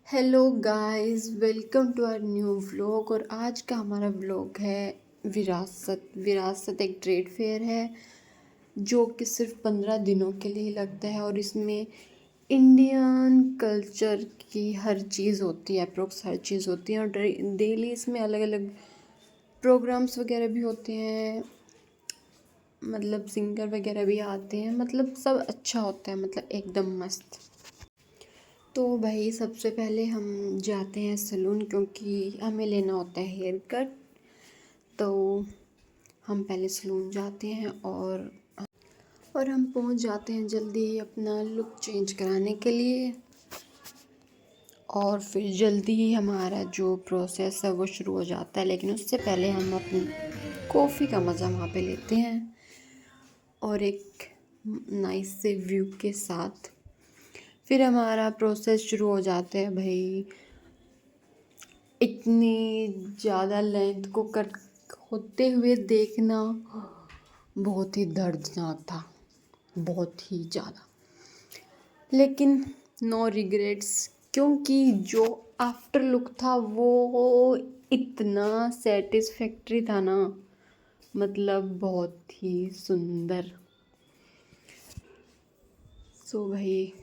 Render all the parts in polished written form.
Hello guys, welcome to our new vlog. और आज का हमारा व्लॉग है विरासत। विरासत एक ट्रेड फेयर है जो कि सिर्फ 15 दिनों के लिए लगता है और इसमें इंडियन कल्चर की हर चीज़ होती है, अप्रोक्स हर चीज़ होती है। और डेली इसमें अलग अलग प्रोग्राम्स वगैरह भी होते हैं, मतलब सिंगर वगैरह भी आते हैं, मतलब सब अच्छा होता है, मतलब एकदम मस्त। तो भाई सबसे पहले हम जाते हैं सैलून क्योंकि हमें लेना होता है हेयर कट। तो हम पहले सैलून जाते हैं और हम पहुंच जाते हैं जल्दी अपना लुक चेंज कराने के लिए। और फिर जल्दी ही हमारा जो प्रोसेस है वो शुरू हो जाता है, लेकिन उससे पहले हम अपनी कॉफ़ी का मज़ा वहाँ पे लेते हैं और एक नाइस से व्यू के साथ फिर हमारा प्रोसेस शुरू हो जाता है। भाई इतनी ज़्यादा लेंथ को कट होते हुए देखना बहुत ही दर्दनाक था, बहुत ही ज़्यादा। लेकिन नो रिग्रेट्स, क्योंकि जो आफ्टर लुक था वो इतना सेटिस्फैक्ट्री था ना, मतलब बहुत ही सुंदर। सो भाई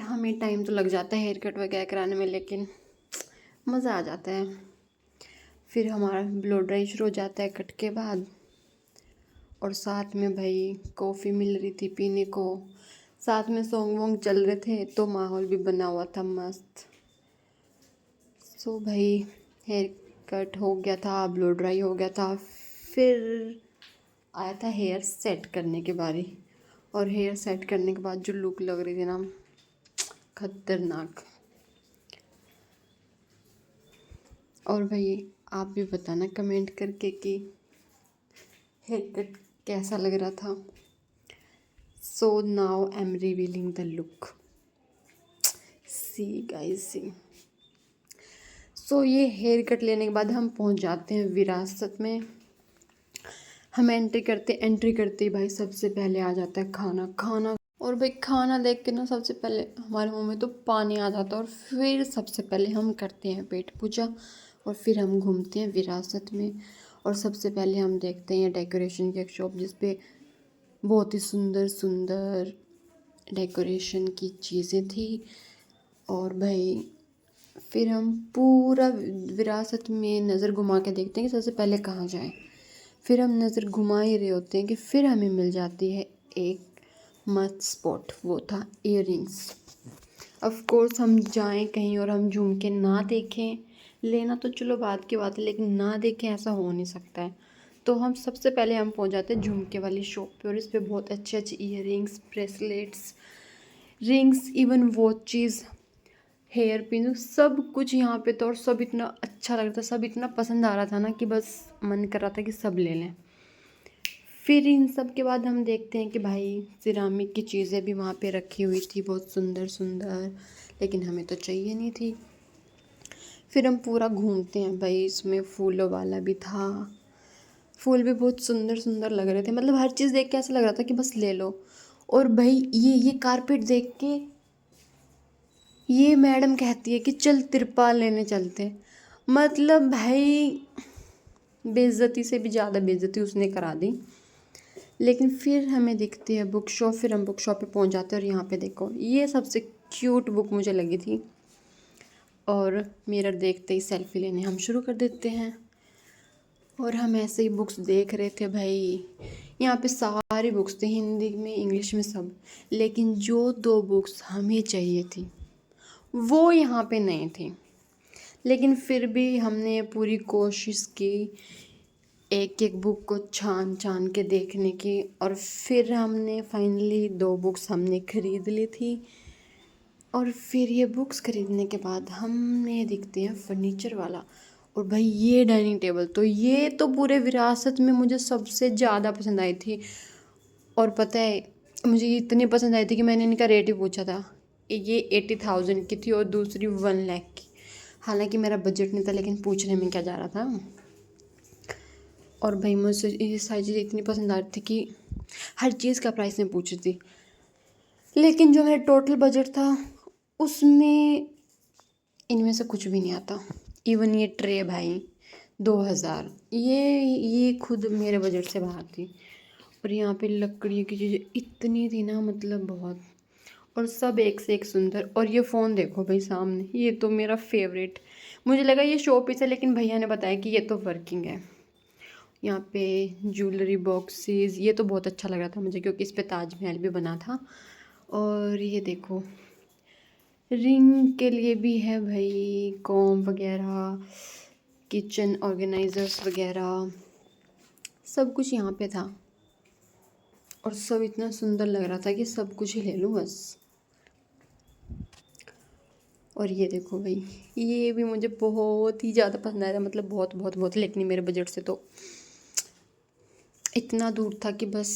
हमें टाइम तो लग जाता है हेयर कट वगैरह कराने में, लेकिन मज़ा आ जाता है। फिर हमारा ब्लो ड्राई शुरू हो जाता है कट के बाद, और साथ में भाई कॉफ़ी मिल रही थी पीने को, साथ में सॉन्ग वॉन्ग चल रहे थे, तो माहौल भी बना हुआ था मस्त। सो भाई हेयर कट हो गया था, ब्लो ड्राई हो गया था, फिर आया था हेयर सेट करने की बारी। और हेयर सेट करने के बाद जो लुक लग रही थी ना, खतरनाक। और भाई आप भी बताना कमेंट करके कि हेयर कट कैसा लग रहा था। So now I am revealing the look, see guys see. So ये हेयर कट लेने के बाद हम पहुंच जाते हैं विरासत में। हम एंट्री करते ही भाई सबसे पहले आ जाता है खाना। खाना और भाई खाना देख के ना सबसे पहले हमारे मुंह में तो पानी आ जाता है। और फिर सबसे पहले हम करते हैं पेट पूजा और फिर हम घूमते हैं विरासत में। और सबसे पहले हम देखते हैं डेकोरेशन की एक शॉप जिस पे बहुत ही सुंदर सुंदर डेकोरेशन की चीज़ें थी। और भाई फिर हम पूरा विरासत में नज़र घुमा के देखते हैं कि सबसे पहले कहाँ जाएं। फिर हम नज़र घुमा ही रहे होते हैं कि फिर हमें मिल जाती है एक मस्त स्पॉट, वो था इयररिंग्स। ऑफ कोर्स हम जाएं कहीं और हम झूम के ना देखें, लेना तो चलो बात की बात है, लेकिन ना देखें ऐसा हो नहीं सकता है। तो हम सबसे पहले हम पहुंच जाते हैं झुमके वाली शॉप पे, और इस पे बहुत अच्छे अच्छे earrings, bracelets, rings, even watches, hair pin, सब कुछ यहाँ पे था। और सब इतना अच्छा लग रहा था, सब इतना पसंद आ रहा था ना कि बस मन कर रहा था कि सब ले लें। फिर इन सब के बाद हम देखते हैं कि भाई सिरामिक की चीज़ें भी वहाँ पे रखी हुई थी, बहुत सुंदर सुंदर, लेकिन हमें तो चाहिए नहीं थी। फिर हम पूरा घूमते हैं भाई, इसमें फूलों वाला भी था, फूल भी बहुत सुंदर सुंदर लग रहे थे, मतलब हर चीज़ देख के ऐसा लग रहा था कि बस ले लो। और भाई ये कारपेट देख के ये मैडम कहती है कि चल तिरपाल लेने चलते हैं। मतलब भाई बेइज्जती से भी ज़्यादा बेइज्जती उसने करा दी। लेकिन फिर हमें दिखती है बुक शॉप, फिर हम बुक शॉप पे पहुंच जाते हैं। और यहाँ पे देखो ये सबसे क्यूट बुक मुझे लगी थी, और मिरर देखते ही सेल्फी लेने हम शुरू कर देते हैं। और हम ऐसे ही बुक्स देख रहे थे भाई, यहाँ पे सारी बुक्स थी, हिंदी में इंग्लिश में सब, लेकिन जो दो बुक्स हमें चाहिए थी वो यहाँ पे नहीं थी। लेकिन फिर भी हमने पूरी कोशिश की एक एक बुक को छान छान के देखने की, और फिर हमने फाइनली दो बुक्स हमने ख़रीद ली थी। और फिर ये बुक्स ख़रीदने के बाद हमने देखते हैं फर्नीचर वाला। और भाई ये डाइनिंग टेबल तो ये तो पूरे विरासत में मुझे सबसे ज़्यादा पसंद आई थी। और पता है मुझे ये इतनी पसंद आई थी कि मैंने इनका रेट ही पूछा था। ये 80,000 की थी और दूसरी 1 लाख की। हालांकि मेरा बजट नहीं था, लेकिन पूछने में क्या जा रहा था। और भाई मुझे ये सारी चीज़ें इतनी पसंद आ रही थी कि हर चीज़ का प्राइस मैं पूछ रही थी, लेकिन जो मेरा टोटल बजट था उसमें इनमें से कुछ भी नहीं आता। इवन ये ट्रे भाई 2000, ये खुद मेरे बजट से बाहर थी। और यहाँ पे लकड़ी की चीज़ें इतनी थी ना, मतलब बहुत, और सब एक से एक सुंदर। और ये फ़ोन देखो भाई सामने, ये तो मेरा फेवरेट, मुझे लगा ये शो पीस है, लेकिन भैया ने बताया कि ये तो वर्किंग है। यहाँ पे ज्वेलरी बॉक्सेस, ये तो बहुत अच्छा लग रहा था मुझे, क्योंकि इस पे ताजमहल भी बना था। और ये देखो रिंग के लिए भी है भाई, कॉम वगैरह, किचन ऑर्गेनाइजर्स वगैरह, सब कुछ यहाँ पे था। और सब इतना सुंदर लग रहा था कि सब कुछ ही ले लूँ बस। और ये देखो भाई, ये भी मुझे बहुत ही ज़्यादा पसंद आया था, मतलब बहुत बहुत बहुत, लेकिन मेरे बजट से तो इतना दूर था कि बस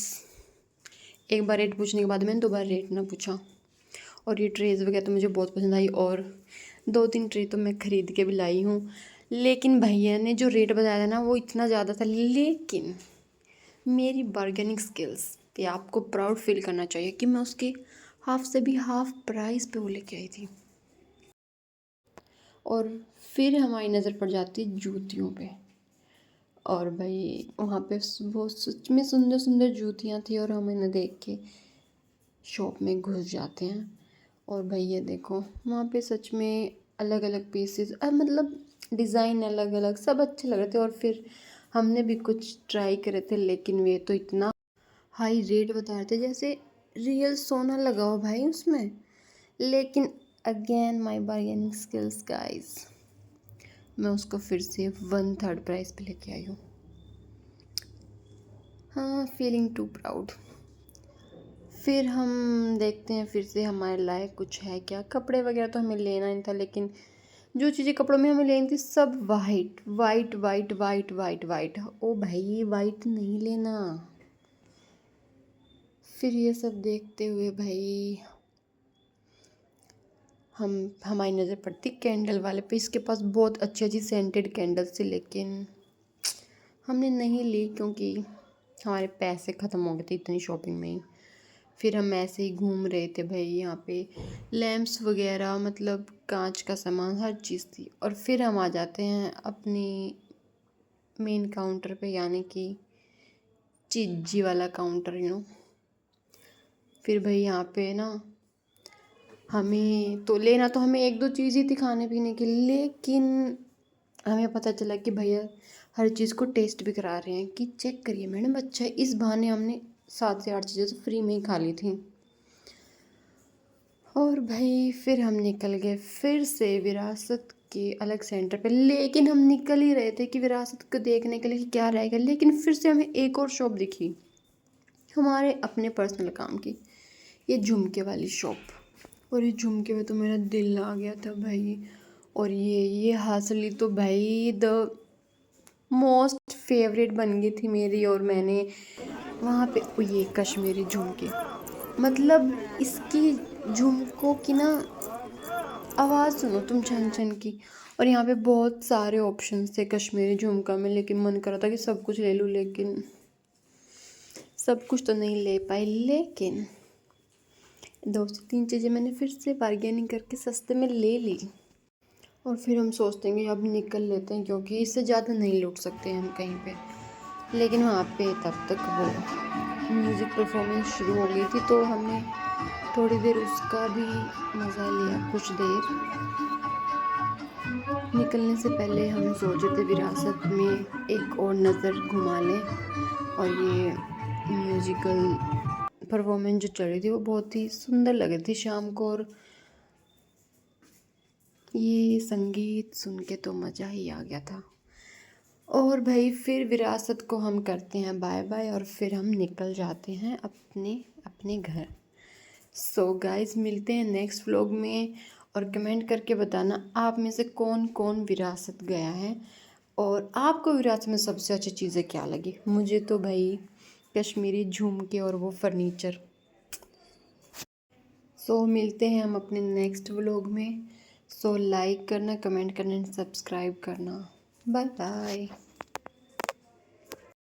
एक बार रेट पूछने के बाद मैंने दोबारा रेट ना पूछा। और ये ट्रेज़ वगैरह तो मुझे बहुत पसंद आई, और 2-3 ट्रे तो मैं ख़रीद के भी लाई हूँ। लेकिन भैया ने जो रेट बताया था ना, वो इतना ज़्यादा था, लेकिन मेरी बार्गेनिंग स्किल्स पे आपको प्राउड फील करना चाहिए कि मैं उसके हाफ से भी हाफ प्राइस पे वो लेके आई थी। और फिर हमारी नज़र पड़ जाती जूतियों पे, और भाई वहाँ पे वो सच में सुंदर सुंदर जूतियाँ थी, और हम इन्हें देख के शॉप में घुस जाते हैं। और भाई ये देखो, वहाँ पे सच में अलग अलग पीसेस, मतलब डिज़ाइन अलग अलग, सब अच्छे लग रहे थे। और फिर हमने भी कुछ ट्राई करे थे, लेकिन वे तो इतना हाई रेट बता रहे थे जैसे रियल सोना लगा हो भाई उसमें। लेकिन again my bargaining skills guys, मैं उसको फिर से 1/3 प्राइस पे लेके आई हूँ। हाँ, फीलिंग टू प्राउड। फिर हम देखते हैं फिर से हमारे लायक कुछ है क्या। कपड़े वगैरह तो हमें लेना नहीं था, लेकिन जो चीज़ें कपड़ों में हमें लेनी थी सब white white white white white white. ओ भाई वाइट नहीं लेना। फिर ये सब देखते हुए भाई हमारी नज़र पड़ती कैंडल वाले पे। इसके पास बहुत अच्छी अच्छी सेंटेड कैंडल्स थी, लेकिन हमने नहीं ली क्योंकि हमारे पैसे ख़त्म हो गए थे इतनी शॉपिंग में ही। फिर हम ऐसे ही घूम रहे थे भाई, यहाँ पे लैंप्स वगैरह, मतलब कांच का सामान हर चीज़ थी। और फिर हम आ जाते हैं अपनी मेन काउंटर पे, यानी कि चिज्जी वाला काउंटर फिर भाई यहाँ पे ना हमें तो लेना, तो हमें 1-2 चीज़ ही थी खाने पीने की, लेकिन हमें पता चला कि भैया हर चीज़ को टेस्ट भी करा रहे हैं कि चेक करिए मैडम अच्छा है। इस बहाने हमने 7 से 8 चीज़ें तो फ्री में ही खा ली थी। और भाई फिर हम निकल गए फिर से विरासत के अलग सेंटर पे। लेकिन हम निकल ही रहे थे कि विरासत को देखने के लिए कि क्या रहेगा, लेकिन फिर से हमें एक और शॉप दिखी हमारे अपने पर्सनल काम की, ये झुमके वाली शॉप। और ये झुमके में तो मेरा दिल आ गया था भाई। और ये हासिली तो भाई द मोस्ट फेवरेट बन गई थी मेरी। और मैंने वहाँ पे ये कश्मीरी झुमके, मतलब इसकी झुमकों की ना आवाज़ सुनो तुम, छन छन की। और यहाँ पे बहुत सारे ऑप्शंस थे कश्मीरी झुमका में, लेकिन मन कर रहा था कि सब कुछ ले लूँ, लेकिन सब कुछ तो नहीं ले पाई। लेकिन 2 से 3 चीज़ें मैंने फिर से बार्गेनिंग करके सस्ते में ले ली। और फिर हम सोचते हैं कि अब निकल लेते हैं, क्योंकि इससे ज़्यादा नहीं लूट सकते हैं हम कहीं पे। लेकिन वहाँ पे तब तक वो म्यूज़िक परफॉर्मेंस शुरू हो गई थी, तो हमने थोड़ी देर उसका भी मज़ा लिया। कुछ देर निकलने से पहले हम सोचे थे विरासत में एक और नज़र घुमा लें। और ये म्यूज़िकल परफॉर्मेंस जो चल रही थी वो बहुत ही सुंदर लग रही थी शाम को। और ये संगीत सुन के तो मज़ा ही आ गया था। और भाई फिर विरासत को हम करते हैं बाय बाय, और फिर हम निकल जाते हैं अपने अपने घर। सो गाइस, मिलते हैं नेक्स्ट व्लॉग में। और कमेंट करके बताना आप में से कौन कौन विरासत गया है, और आपको विरासत में सबसे अच्छी चीज़ें क्या लगी। मुझे तो भाई कश्मीरी झुमके और वो फर्नीचर। सो मिलते हैं हम अपने नेक्स्ट व्लॉग में। सो लाइक करना, कमेंट करना, सब्सक्राइब करना। Bye bye.